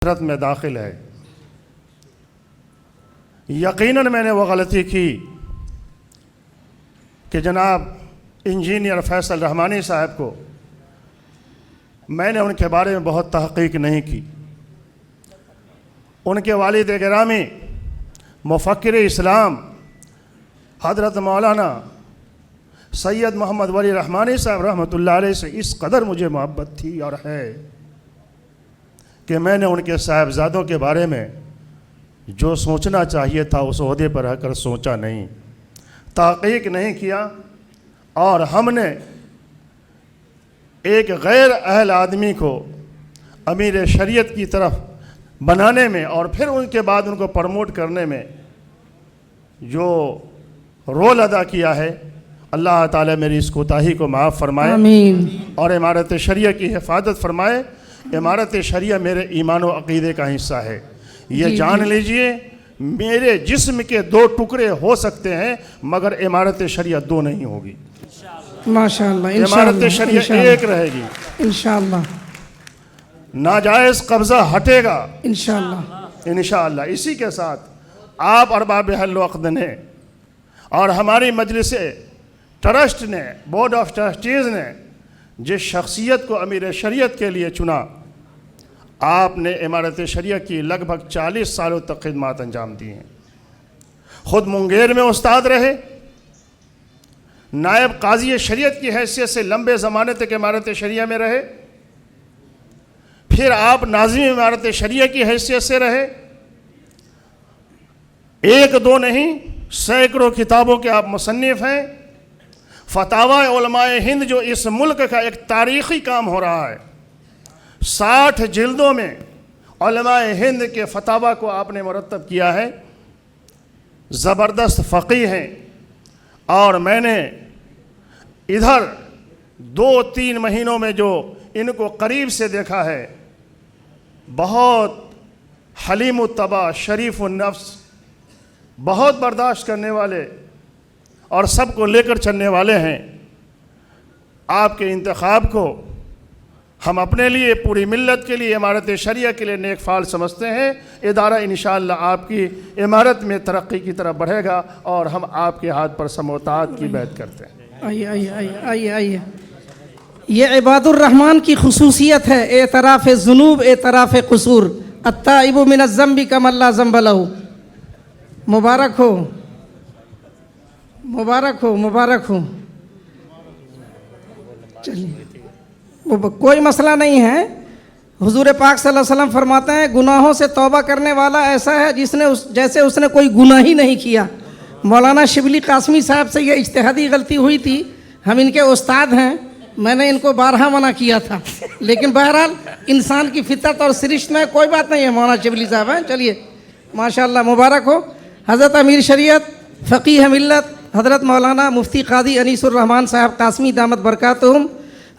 حضرت میں داخل ہے۔ یقیناً میں نے وہ غلطی کی کہ جناب انجینئر فیصل رحمانی صاحب کو میں نے ان کے بارے میں بہت تحقیق نہیں کی۔ ان کے والد گرامی مفکر اسلام حضرت مولانا سید محمد ولی رحمانی صاحب رحمۃ اللہ علیہ سے اس قدر مجھے محبت تھی اور ہے کہ میں نے ان کے صاحبزادوں کے بارے میں جو سوچنا چاہیے تھا اس عہدے پر رہ کر سوچا نہیں، تحقیق نہیں کیا، اور ہم نے ایک غیر اہل آدمی کو امیر شریعت کی طرف بنانے میں اور پھر ان کے بعد ان کو پروموٹ کرنے میں جو رول ادا کیا ہے، اللہ تعالیٰ میری اس کوتاہی کو معاف فرمائے آمین، اور امارت شریعہ کی حفاظت فرمائے۔ امارت شریعہ میرے ایمان و عقیدے کا حصہ ہے، یہ جان لیجئے میرے جسم کے دو ٹکڑے ہو سکتے ہیں مگر امارت شریعہ دو نہیں ہوگی، ماشاءاللہ، امارت شریعہ ایک رہے گی، انشاءاللہ، ناجائز قبضہ ہٹے گا انشاءاللہ، انشاءاللہ۔ اسی کے ساتھ آپ ارباب حل و عقد نے اور ہماری مجلس ٹرسٹ نے، بورڈ آف ٹرسٹیز نے جس شخصیت کو امیر شریعت کے لیے چنا، آپ نے امارت شریعہ کی لگ بھگ 40 سالوں تک خدمات انجام دی ہیں۔ خود منگیر میں استاد رہے، نائب قاضی شریعت کی حیثیت سے لمبے زمانے تک امارت شریعہ میں رہے، پھر آپ ناظم امارت شریعہ کی حیثیت سے رہے، ایک دو نہیں سینکڑوں کتابوں کے آپ مصنف ہیں۔ فتاوی علماء ہند جو اس ملک کا ایک تاریخی کام ہو رہا ہے، 60 جلدوں میں علماء ہند کے فتاوی کو آپ نے مرتب کیا ہے، زبردست فقیہ ہیں۔ اور میں نے ادھر 2-3 مہینوں میں جو ان کو قریب سے دیکھا ہے، بہت حلیم الطبع، شریف النفس، بہت برداشت کرنے والے اور سب کو لے کر چلنے والے ہیں۔ آپ کے انتخاب کو ہم اپنے لیے، پوری ملت کے لیے، امارت شریعہ کے لیے نیک فعال سمجھتے ہیں۔ ادارہ انشاءاللہ آپ کی امارت میں ترقی کی طرف بڑھے گا اور ہم آپ کے ہاتھ پر سموتات کی بیعت کرتے ہیں۔ آئیے یہ عباد الرحمن کی خصوصیت ہے، اعتراف ذنوب، اعتراف قصور، التائب من الذنب کمن لا ذنب لہ۔ مبارک ہو، مبارک ہو، مبارک ہو۔ چلیے، کوئی مسئلہ نہیں ہے۔ حضور پاک صلی اللہ علیہ وسلم فرماتے ہیں گناہوں سے توبہ کرنے والا ایسا ہے جیسے اس نے کوئی گناہ ہی نہیں کیا۔ مولانا شبلی قاسمی صاحب سے یہ اجتہادی غلطی ہوئی تھی، ہم ان کے استاد ہیں، میں نے ان کو بارہا منع کیا تھا، لیکن بہرحال انسان کی فطرت اور سرشت میں کوئی بات نہیں ہے۔ مولانا شبلی صاحب ہیں، چلیے ماشاءاللہ، مبارک ہو۔ حضرت امیر شریعت فقیہ ملت حضرت مولانا مفتی قاضی انیس الرحمن صاحب قاسمی دامت برکاتہم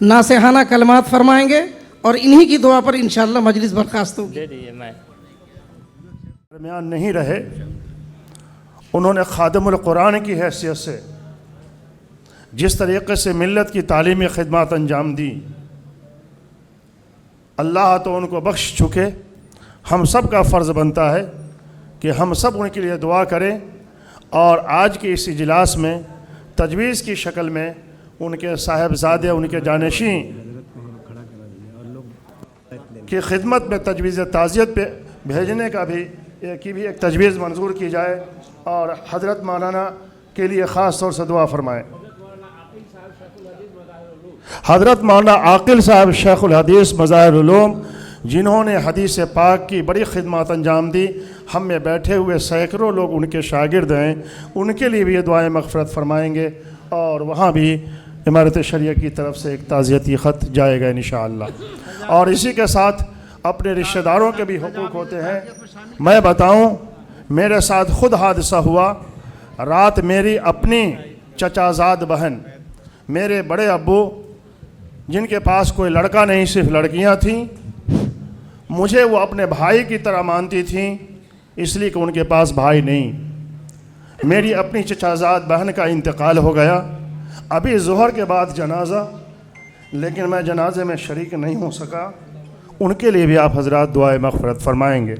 ناصحانہ کلمات فرمائیں گے اور انہی کی دعا پر انشاءاللہ مجلس برخاست ہوگی۔ درمیان نہیں رہے، انہوں نے خادم القرآن کی حیثیت سے جس طریقے سے ملت کی تعلیمی خدمات انجام دی، اللہ تو ان کو بخش چکے، ہم سب کا فرض بنتا ہے کہ ہم سب ان کے لیے دعا کریں، اور آج کے اس اجلاس میں تجویز کی شکل میں ان کے صاحبزادے، ان کے جانشین کی خدمت میں تجویز تعزیت پہ بھیجنے کا بھی ایک تجویز منظور کی جائے، اور حضرت مولانا کے لیے خاص طور سے دعا فرمائیں۔ حضرت مولانا عاقل صاحب شیخ الحدیث مظاہر العلوم، جنہوں نے حدیث پاک کی بڑی خدمات انجام دی، ہم میں بیٹھے ہوئے سینکڑوں لوگ ان کے شاگرد ہیں، ان کے لیے بھی یہ دعائیں مغفرت فرمائیں گے، اور وہاں بھی امارت شریعہ کی طرف سے ایک تعزیتی خط جائے گا انشاءاللہ۔ اور اسی کے ساتھ اپنے رشتہ داروں کے بھی حقوق ہوتے ہیں۔ میں بتاؤں، میرے ساتھ خود حادثہ ہوا، رات میری اپنی چچا زاد بہن، میرے بڑے ابو جن کے پاس کوئی لڑکا نہیں، صرف لڑکیاں تھیں، مجھے وہ اپنے بھائی کی طرح مانتی تھیں، اس لیے کہ ان کے پاس بھائی نہیں۔ میری اپنی چچا زاد بہن کا انتقال ہو گیا، ابھی ظہر کے بعد جنازہ، لیکن میں جنازے میں شریک نہیں ہو سکا۔ ان کے لیے بھی آپ حضرات دعائے مغفرت فرمائیں گے.